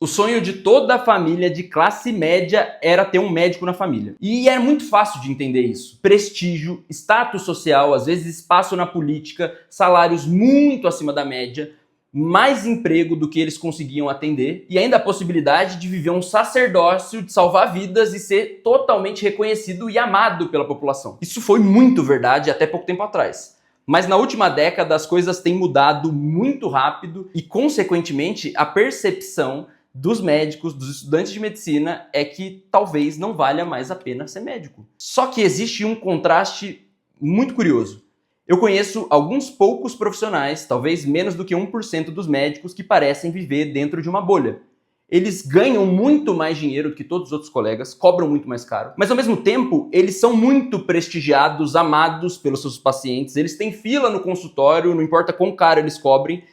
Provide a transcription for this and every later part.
O sonho de toda a família de classe média era ter um médico na família. E é muito fácil de entender isso. Prestígio, status social, às vezes espaço na política, salários muito acima da média, mais emprego do que eles conseguiam atender e ainda a possibilidade de viver um sacerdócio, de salvar vidas e ser totalmente reconhecido e amado pela população. Isso foi muito verdade até pouco tempo atrás. Mas na última década as coisas têm mudado muito rápido e, consequentemente, a percepção dos médicos, dos estudantes de medicina, é que talvez não valha mais a pena ser médico. Só que existe um contraste muito curioso. Eu conheço alguns poucos profissionais, talvez menos do que 1% dos médicos, que parecem viver dentro de uma bolha. Eles ganham muito mais dinheiro do que todos os outros colegas, cobram muito mais caro, mas ao mesmo tempo eles são muito prestigiados, amados pelos seus pacientes, eles têm fila no consultório, não importa quão caro eles cobrem,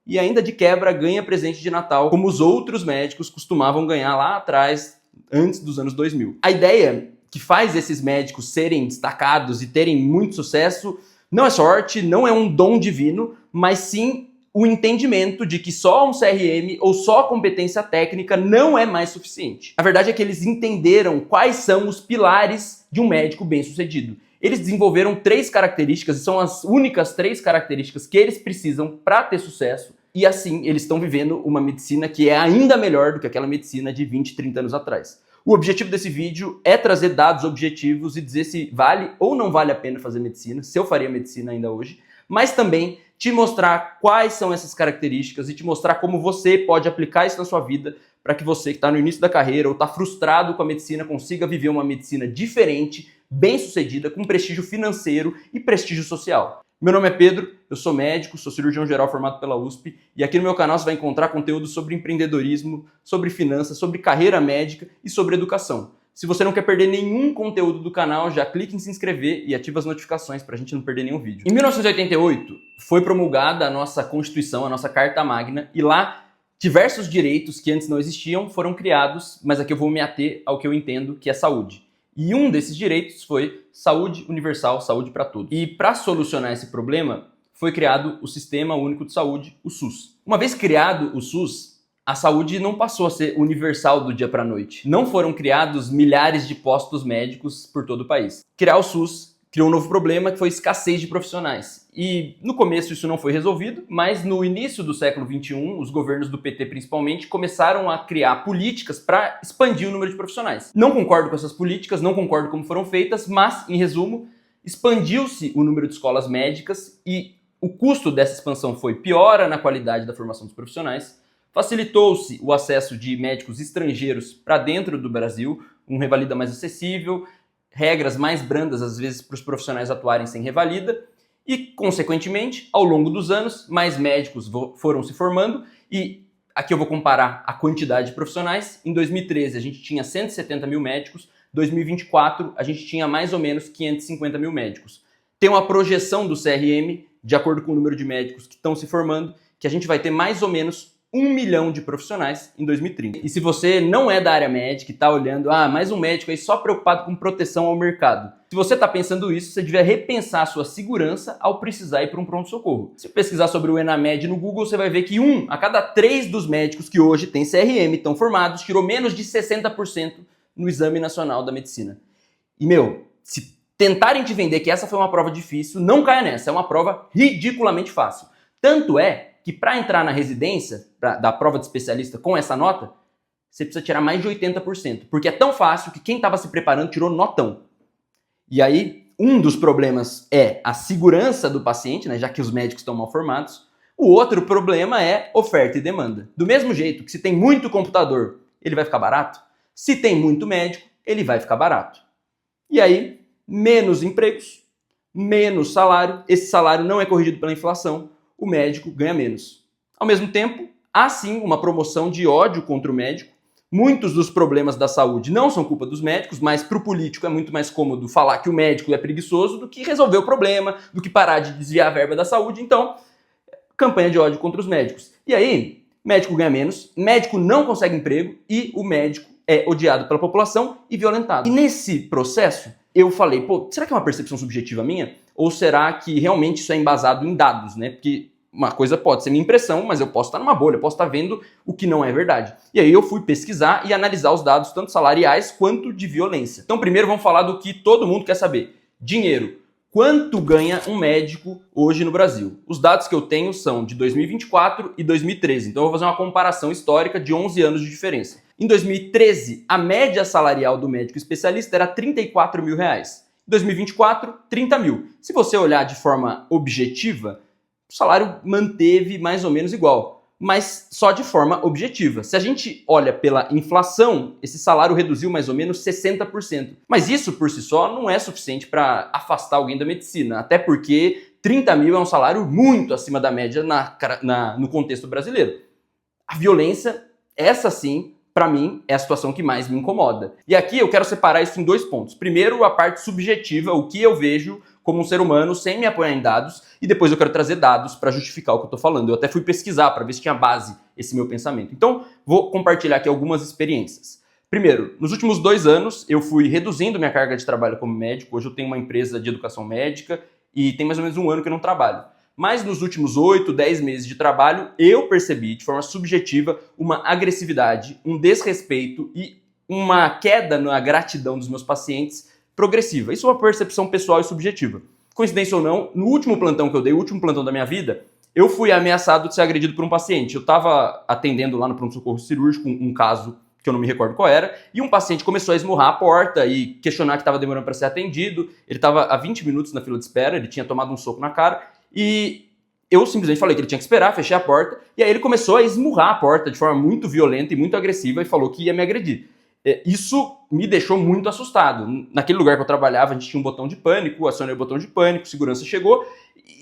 e ainda de quebra ganha presente de Natal, como os outros médicos costumavam ganhar lá atrás, antes dos anos 2000. A ideia que faz esses médicos serem destacados e terem muito sucesso não é sorte, não é um dom divino, mas sim o entendimento de que só um CRM ou só competência técnica não é mais suficiente. A verdade é que eles entenderam quais são os pilares de um médico bem-sucedido. Eles desenvolveram 3 características, e são as únicas 3 características que eles precisam para ter sucesso, e assim eles estão vivendo uma medicina que é ainda melhor do que aquela medicina de 20, 30 anos atrás. O objetivo desse vídeo é trazer dados objetivos e dizer se vale ou não vale a pena fazer medicina, se eu faria medicina ainda hoje, mas também te mostrar quais são essas características e te mostrar como você pode aplicar isso na sua vida para que você que está no início da carreira ou está frustrado com a medicina consiga viver uma medicina diferente, bem-sucedida, com prestígio financeiro e prestígio social. Meu nome é Pedro, eu sou médico, sou cirurgião geral formado pela USP e aqui no meu canal você vai encontrar conteúdo sobre empreendedorismo, sobre finanças, sobre carreira médica e sobre educação. Se você não quer perder nenhum conteúdo do canal, já clique em se inscrever e ativa as notificações para a gente não perder nenhum vídeo. Em 1988 foi promulgada a nossa Constituição, a nossa Carta Magna, e lá diversos direitos que antes não existiam foram criados, mas aqui eu vou me ater ao que eu entendo que é saúde. E um desses direitos foi saúde universal, saúde para todos. E para solucionar esse problema, foi criado o Sistema Único de Saúde, o SUS. Uma vez criado o SUS, a saúde não passou a ser universal do dia para a noite. Não foram criados milhares de postos médicos por todo o país. Criar o SUS criou um novo problema que foi a escassez de profissionais. E no começo isso não foi resolvido, mas no início do século XXI, os governos do PT principalmente começaram a criar políticas para expandir o número de profissionais. Não concordo com essas políticas, não concordo como foram feitas, mas, em resumo, expandiu-se o número de escolas médicas e o custo dessa expansão foi piora na qualidade da formação dos profissionais, facilitou-se o acesso de médicos estrangeiros para dentro do Brasil, revalida mais acessível, regras mais brandas às vezes para os profissionais atuarem sem revalida e, consequentemente, ao longo dos anos, mais médicos foram se formando e aqui eu vou comparar a quantidade de profissionais. Em 2013 a gente tinha 170 mil médicos, 2024 a gente tinha mais ou menos 550 mil médicos. Tem uma projeção do CRM, de acordo com o número de médicos que estão se formando, que a gente vai ter mais ou menos 1 milhão de profissionais em 2030. E se você não é da área médica e está olhando, mais um médico aí só preocupado com proteção ao mercado. Se você está pensando isso, você deve repensar a sua segurança ao precisar ir para um pronto-socorro. Se pesquisar sobre o ENAMED no Google, você vai ver que 1 a cada 3 dos médicos que hoje têm CRM, estão formados, tirou menos de 60% no Exame Nacional da Medicina. E, se tentarem te vender que essa foi uma prova difícil, não caia nessa, é uma prova ridiculamente fácil. Tanto é que para entrar na residência, da prova de especialista com essa nota, você precisa tirar mais de 80%, porque é tão fácil que quem estava se preparando tirou notão. E aí, um dos problemas é a segurança do paciente, né, já que os médicos estão mal formados. O outro problema é oferta e demanda. Do mesmo jeito que se tem muito computador, ele vai ficar barato, se tem muito médico, ele vai ficar barato. E aí, menos empregos, menos salário, esse salário não é corrigido pela inflação, o médico ganha menos. Ao mesmo tempo, há sim uma promoção de ódio contra o médico. Muitos dos problemas da saúde não são culpa dos médicos, mas para o político é muito mais cômodo falar que o médico é preguiçoso do que resolver o problema, do que parar de desviar a verba da saúde. Então, campanha de ódio contra os médicos. E aí, médico ganha menos, médico não consegue emprego e o médico é odiado pela população e violentado. E nesse processo, eu falei, será que é uma percepção subjetiva minha? Ou será que realmente isso é embasado em dados, né? Porque uma coisa pode ser minha impressão, mas eu posso estar numa bolha, eu posso estar vendo o que não é verdade. E aí eu fui pesquisar e analisar os dados tanto salariais quanto de violência. Então primeiro vamos falar do que todo mundo quer saber. Dinheiro. Quanto ganha um médico hoje no Brasil? Os dados que eu tenho são de 2024 e 2013, então eu vou fazer uma comparação histórica de 11 anos de diferença. Em 2013, a média salarial do médico especialista era R$ 34 mil. Em 2024, 30 mil. Se você olhar de forma objetiva, o salário manteve mais ou menos igual, mas só de forma objetiva. Se a gente olha pela inflação, esse salário reduziu mais ou menos 60%. Mas isso por si só não é suficiente para afastar alguém da medicina, até porque 30 mil é um salário muito acima da média no contexto brasileiro. A violência, essa sim, para mim, é a situação que mais me incomoda. E aqui eu quero separar isso em dois pontos. Primeiro, a parte subjetiva, o que eu vejo como um ser humano sem me apoiar em dados, e depois eu quero trazer dados para justificar o que eu estou falando. Eu até fui pesquisar para ver se tinha base esse meu pensamento. Então, vou compartilhar aqui algumas experiências. Primeiro, nos últimos 2 anos, eu fui reduzindo minha carga de trabalho como médico. Hoje eu tenho uma empresa de educação médica e tem mais ou menos 1 ano que eu não trabalho. Mas nos últimos 8, 10 meses de trabalho, eu percebi de forma subjetiva uma agressividade, um desrespeito e uma queda na gratidão dos meus pacientes progressiva. Isso é uma percepção pessoal e subjetiva. Coincidência ou não, no último plantão que eu dei, o último plantão da minha vida, eu fui ameaçado de ser agredido por um paciente. Eu estava atendendo lá no pronto-socorro cirúrgico um caso que eu não me recordo qual era, e um paciente começou a esmurrar a porta e questionar que estava demorando para ser atendido. Ele estava há 20 minutos na fila de espera, ele tinha tomado um soco na cara, e eu simplesmente falei que ele tinha que esperar, fechei a porta, e aí ele começou a esmurrar a porta de forma muito violenta e muito agressiva e falou que ia me agredir. Isso me deixou muito assustado. Naquele lugar que eu trabalhava, a gente tinha um botão de pânico, acionei o botão de pânico, segurança chegou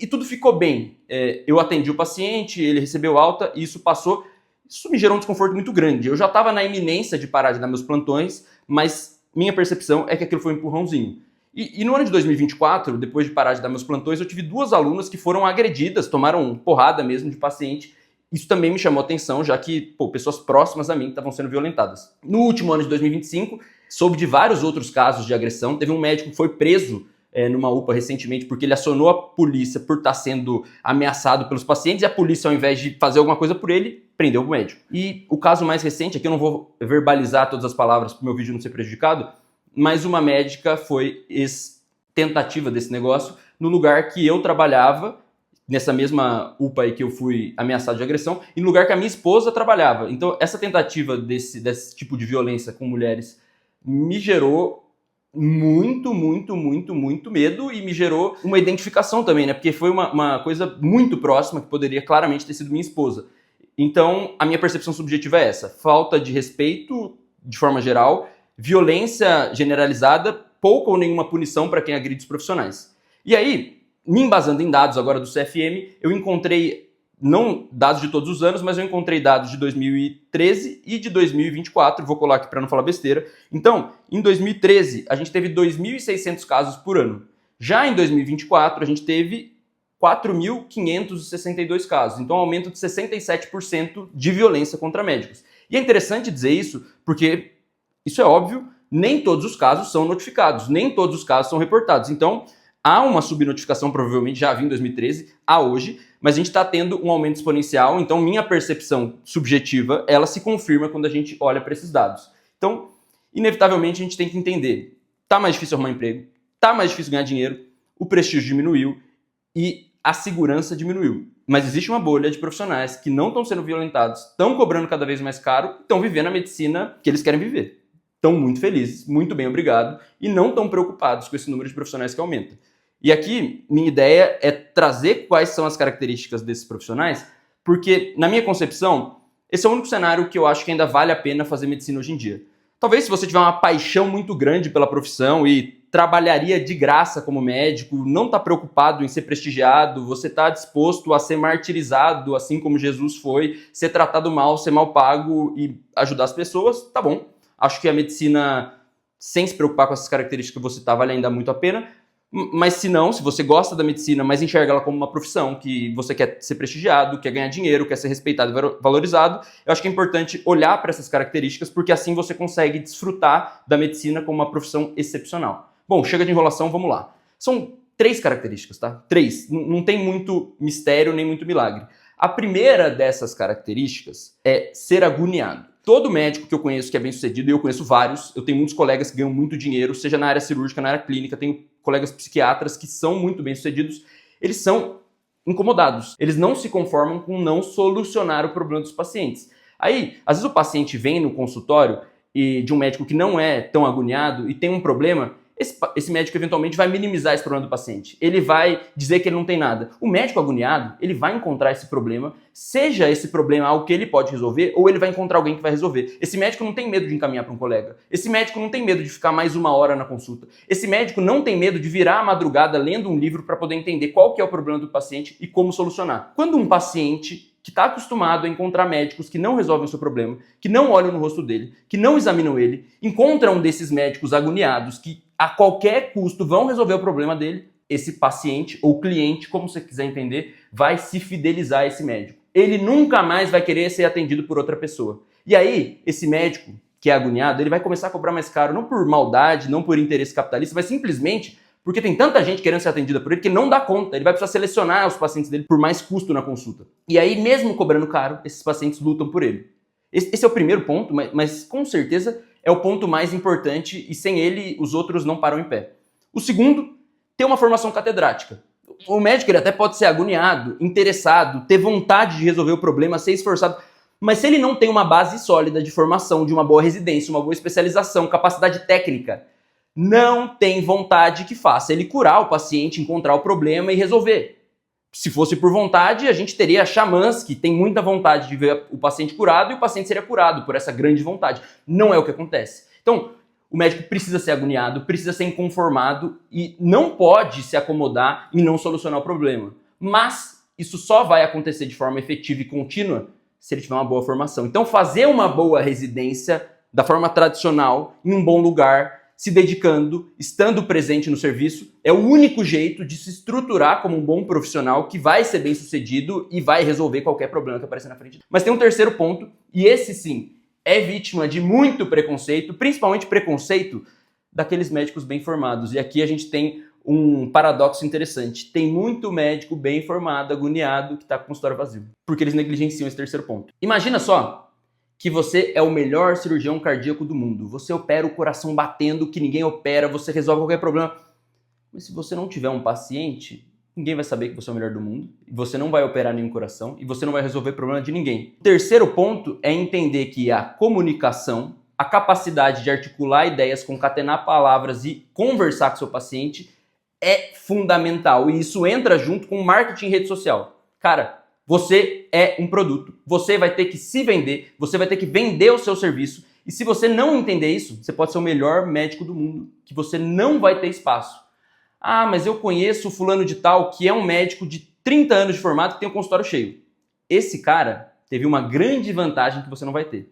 e tudo ficou bem. Eu atendi o paciente, ele recebeu alta e isso passou. Isso me gerou um desconforto muito grande. Eu já estava na iminência de parar de dar meus plantões, mas minha percepção é que aquilo foi um empurrãozinho. E no ano de 2024, depois de parar de dar meus plantões, eu tive 2 alunas que foram agredidas, tomaram porrada mesmo de paciente. Isso também me chamou atenção, já que pessoas próximas a mim estavam sendo violentadas. No último ano de 2025, soube de vários outros casos de agressão. Teve um médico que foi preso numa UPA recentemente porque ele acionou a polícia por estar sendo ameaçado pelos pacientes e a polícia, ao invés de fazer alguma coisa por ele, prendeu o médico. E o caso mais recente, aqui eu não vou verbalizar todas as palavras para o meu vídeo não ser prejudicado, mas uma médica foi tentativa desse negócio no lugar que eu trabalhava, nessa mesma UPA aí que eu fui ameaçado de agressão, e no lugar que a minha esposa trabalhava. Então, essa tentativa desse tipo de violência com mulheres me gerou muito medo e me gerou uma identificação também, né? Porque foi uma coisa muito próxima que poderia claramente ter sido minha esposa. Então, a minha percepção subjetiva é essa: falta de respeito de forma geral, violência generalizada, pouca ou nenhuma punição para quem agride os profissionais. E aí, me embasando em dados agora do CFM, eu encontrei, não dados de todos os anos, mas eu encontrei dados de 2013 e de 2024, vou colar aqui para não falar besteira. Então, em 2013, a gente teve 2.600 casos por ano. Já em 2024, a gente teve 4.562 casos, então um aumento de 67% de violência contra médicos. E é interessante dizer isso, porque isso é óbvio, nem todos os casos são notificados, nem todos os casos são reportados. Então, há uma subnotificação, provavelmente já havia em 2013, a hoje, mas a gente está tendo um aumento exponencial, então minha percepção subjetiva, ela se confirma quando a gente olha para esses dados. Então, inevitavelmente, a gente tem que entender, tá mais difícil arrumar emprego, tá mais difícil ganhar dinheiro, o prestígio diminuiu e a segurança diminuiu. Mas existe uma bolha de profissionais que não estão sendo violentados, estão cobrando cada vez mais caro, estão vivendo a medicina que eles querem viver. Estão muito felizes, muito bem, obrigado, e não estão preocupados com esse número de profissionais que aumenta. E aqui, minha ideia é trazer quais são as características desses profissionais, porque, na minha concepção, esse é o único cenário que eu acho que ainda vale a pena fazer medicina hoje em dia. Talvez se você tiver uma paixão muito grande pela profissão e trabalharia de graça como médico, não está preocupado em ser prestigiado, você está disposto a ser martirizado, assim como Jesus foi, ser tratado mal, ser mal pago e ajudar as pessoas, tá bom. Acho que a medicina, sem se preocupar com essas características que você tá, vale ainda muito a pena. Mas se não, se você gosta da medicina, mas enxerga ela como uma profissão, que você quer ser prestigiado, quer ganhar dinheiro, quer ser respeitado e valorizado, eu acho que é importante olhar para essas características, porque assim você consegue desfrutar da medicina como uma profissão excepcional. Bom, chega de enrolação, vamos lá. São três características, tá? Três. Não tem muito mistério nem muito milagre. A primeira dessas características é ser agoniado. Todo médico que eu conheço que é bem sucedido, e eu conheço vários, eu tenho muitos colegas que ganham muito dinheiro, seja na área cirúrgica, na área clínica, tenho colegas psiquiatras que são muito bem sucedidos, eles são incomodados. Eles não se conformam com não solucionar o problema dos pacientes. Aí, às vezes o paciente vem no consultório e de um médico que não é tão agoniado e tem um problema, esse médico eventualmente vai minimizar esse problema do paciente. Ele vai dizer que ele não tem nada. O médico agoniado, ele vai encontrar esse problema, seja esse problema algo que ele pode resolver, ou ele vai encontrar alguém que vai resolver. Esse médico não tem medo de encaminhar para um colega. Esse médico não tem medo de ficar mais 1 hora na consulta. Esse médico não tem medo de virar a madrugada lendo um livro para poder entender qual que é o problema do paciente e como solucionar. Quando um paciente que está acostumado a encontrar médicos que não resolvem o seu problema, que não olham no rosto dele, que não examinam ele, encontra um desses médicos agoniados que a qualquer custo vão resolver o problema dele, esse paciente ou cliente, como você quiser entender, vai se fidelizar a esse médico. Ele nunca mais vai querer ser atendido por outra pessoa. E aí, esse médico que é agoniado, ele vai começar a cobrar mais caro, não por maldade, não por interesse capitalista, mas simplesmente porque tem tanta gente querendo ser atendida por ele que ele não dá conta. Ele vai precisar selecionar os pacientes dele por mais custo na consulta. E aí, mesmo cobrando caro, esses pacientes lutam por ele. Esse é o primeiro ponto, mas com certeza é o ponto mais importante e sem ele os outros não param em pé. O segundo, ter uma formação catedrática. O médico ele até pode ser agoniado, interessado, ter vontade de resolver o problema, ser esforçado, mas se ele não tem uma base sólida de formação, de uma boa residência, uma boa especialização, capacidade técnica, não tem vontade que faça ele curar o paciente, encontrar o problema e resolver. Se fosse por vontade, a gente teria xamãs que têm muita vontade de ver o paciente curado e o paciente seria curado por essa grande vontade. Não é o que acontece. Então, o médico precisa ser agoniado, precisa ser inconformado e não pode se acomodar em não solucionar o problema. Mas isso só vai acontecer de forma efetiva e contínua se ele tiver uma boa formação. Então, fazer uma boa residência da forma tradicional, em um bom lugar, se dedicando, estando presente no serviço, é o único jeito de se estruturar como um bom profissional que vai ser bem sucedido e vai resolver qualquer problema que aparecer na frente. Mas tem um terceiro ponto, e esse sim é vítima de muito preconceito, principalmente preconceito daqueles médicos bem formados. E aqui a gente tem um paradoxo interessante. Tem muito médico bem formado, agoniado, que está com o consultório vazio, porque eles negligenciam esse terceiro ponto. Imagina só que você é o melhor cirurgião cardíaco do mundo. Você opera o coração batendo, que ninguém opera, você resolve qualquer problema. Mas se você não tiver um paciente, ninguém vai saber que você é o melhor do mundo, e você não vai operar nenhum coração, e você não vai resolver problema de ninguém. O terceiro ponto é entender que a comunicação, a capacidade de articular ideias, concatenar palavras e conversar com seu paciente é fundamental. E isso entra junto com marketing em rede social. Cara, você é um produto, você vai ter que se vender, você vai ter que vender o seu serviço. E se você não entender isso, você pode ser o melhor médico do mundo, que você não vai ter espaço. Ah, mas eu conheço o fulano de tal, que é um médico de 30 anos de formato que tem um consultório cheio. Esse cara teve uma grande vantagem que você não vai ter.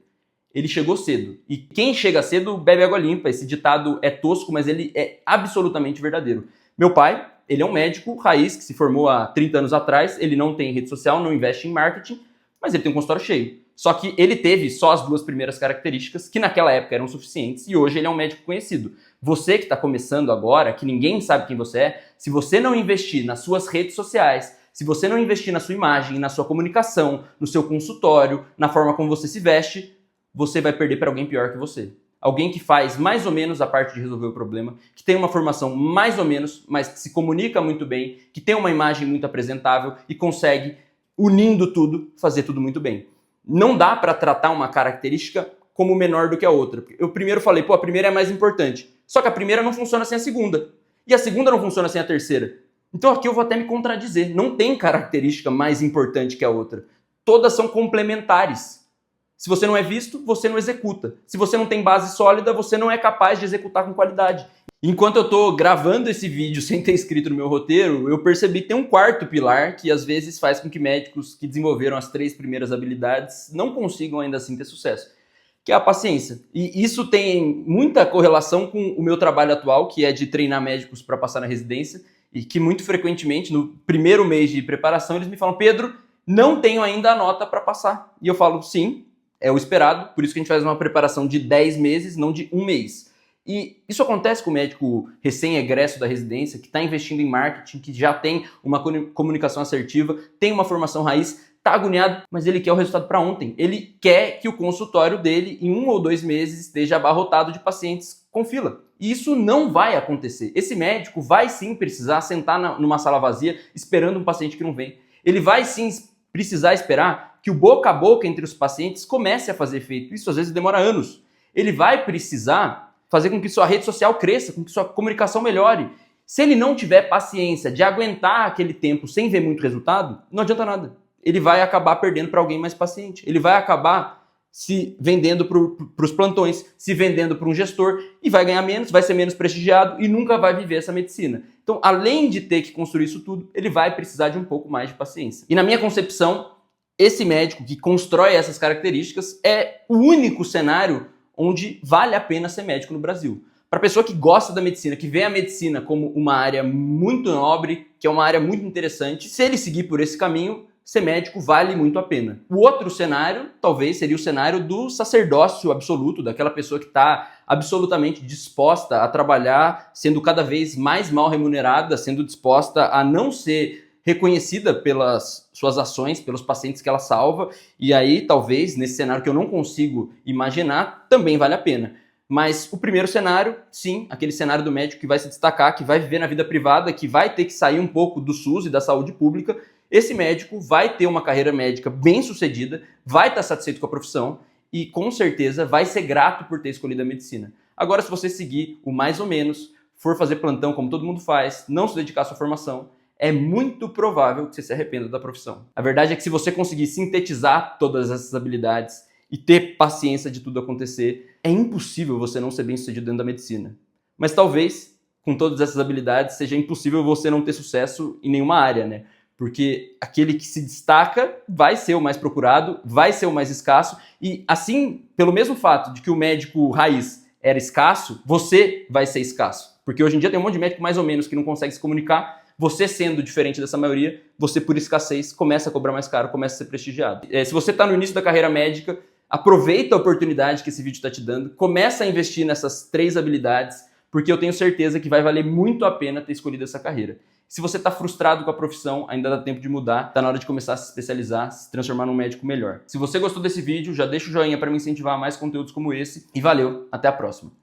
Ele chegou cedo. E quem chega cedo bebe água limpa. Esse ditado é tosco, mas ele é absolutamente verdadeiro. Meu pai, ele é um médico raiz que se formou há 30 anos atrás, ele não tem rede social, não investe em marketing, mas ele tem um consultório cheio. Só que ele teve só as 2 primeiras características, que naquela época eram suficientes, e hoje ele é um médico conhecido. Você que está começando agora, que ninguém sabe quem você é, se você não investir nas suas redes sociais, se você não investir na sua imagem, na sua comunicação, no seu consultório, na forma como você se veste, você vai perder para alguém pior que você. Alguém que faz mais ou menos a parte de resolver o problema, que tem uma formação mais ou menos, mas que se comunica muito bem, que tem uma imagem muito apresentável e consegue, unindo tudo, fazer tudo muito bem. Não dá para tratar uma característica como menor do que a outra. Eu primeiro falei, a primeira é mais importante. Só que a primeira não funciona sem a segunda. E a segunda não funciona sem a terceira. Então aqui eu vou até me contradizer. Não tem característica mais importante que a outra. Todas são complementares. Se você não é visto, você não executa. Se você não tem base sólida, você não é capaz de executar com qualidade. Enquanto eu estou gravando esse vídeo sem ter escrito no meu roteiro, eu percebi que tem um quarto pilar que às vezes faz com que médicos que desenvolveram as 3 primeiras habilidades não consigam ainda assim ter sucesso, que é a paciência. E isso tem muita correlação com o meu trabalho atual, que é de treinar médicos para passar na residência, e que muito frequentemente, no primeiro mês de preparação, eles me falam, Pedro, não tenho ainda a nota para passar. E eu falo, sim, é o esperado, por isso que a gente faz uma preparação de 10 meses, não de 1 mês. E isso acontece com o médico recém-egresso da residência, que está investindo em marketing, que já tem uma comunicação assertiva, tem uma formação raiz, está agoniado, mas ele quer o resultado para ontem. Ele quer que o consultório dele, em 1 ou 2 meses, esteja abarrotado de pacientes com fila. E isso não vai acontecer. Esse médico vai sim precisar sentar numa sala vazia esperando um paciente que não vem. Ele vai sim precisar esperar que o boca a boca entre os pacientes comece a fazer efeito. Isso às vezes demora anos. Ele vai precisar fazer com que sua rede social cresça, com que sua comunicação melhore. Se ele não tiver paciência de aguentar aquele tempo sem ver muito resultado, não adianta nada. Ele vai acabar perdendo para alguém mais paciente. Ele vai acabar se vendendo para os plantões, se vendendo para um gestor e vai ganhar menos, vai ser menos prestigiado e nunca vai viver essa medicina. Então, além de ter que construir isso tudo, ele vai precisar de um pouco mais de paciência. E na minha concepção, esse médico que constrói essas características é o único cenário onde vale a pena ser médico no Brasil. Para a pessoa que gosta da medicina, que vê a medicina como uma área muito nobre, que é uma área muito interessante, se ele seguir por esse caminho, ser médico vale muito a pena. O outro cenário, talvez, seria o cenário do sacerdócio absoluto, daquela pessoa que está absolutamente disposta a trabalhar, sendo cada vez mais mal remunerada, sendo disposta a não ser reconhecida pelas suas ações, pelos pacientes que ela salva, e aí, talvez, nesse cenário que eu não consigo imaginar, também vale a pena. Mas o primeiro cenário, sim, aquele cenário do médico que vai se destacar, que vai viver na vida privada, que vai ter que sair um pouco do SUS e da saúde pública, esse médico vai ter uma carreira médica bem sucedida, vai estar satisfeito com a profissão e, com certeza, vai ser grato por ter escolhido a medicina. Agora, se você seguir o mais ou menos, for fazer plantão como todo mundo faz, não se dedicar à sua formação, é muito provável que você se arrependa da profissão. A verdade é que se você conseguir sintetizar todas essas habilidades e ter paciência de tudo acontecer, é impossível você não ser bem-sucedido dentro da medicina. Mas talvez, com todas essas habilidades, seja impossível você não ter sucesso em nenhuma área, né? Porque aquele que se destaca vai ser o mais procurado, vai ser o mais escasso e assim, pelo mesmo fato de que o médico raiz era escasso, você vai ser escasso. Porque hoje em dia tem um monte de médico mais ou menos que não consegue se comunicar, você sendo diferente dessa maioria, você por escassez começa a cobrar mais caro, começa a ser prestigiado. Se você está no início da carreira médica, aproveita a oportunidade que esse vídeo está te dando, começa a investir nessas 3 habilidades, porque eu tenho certeza que vai valer muito a pena ter escolhido essa carreira. Se você está frustrado com a profissão, ainda dá tempo de mudar, está na hora de começar a se especializar, se transformar num médico melhor. Se você gostou desse vídeo, já deixa o joinha para me incentivar a mais conteúdos como esse e valeu, até a próxima.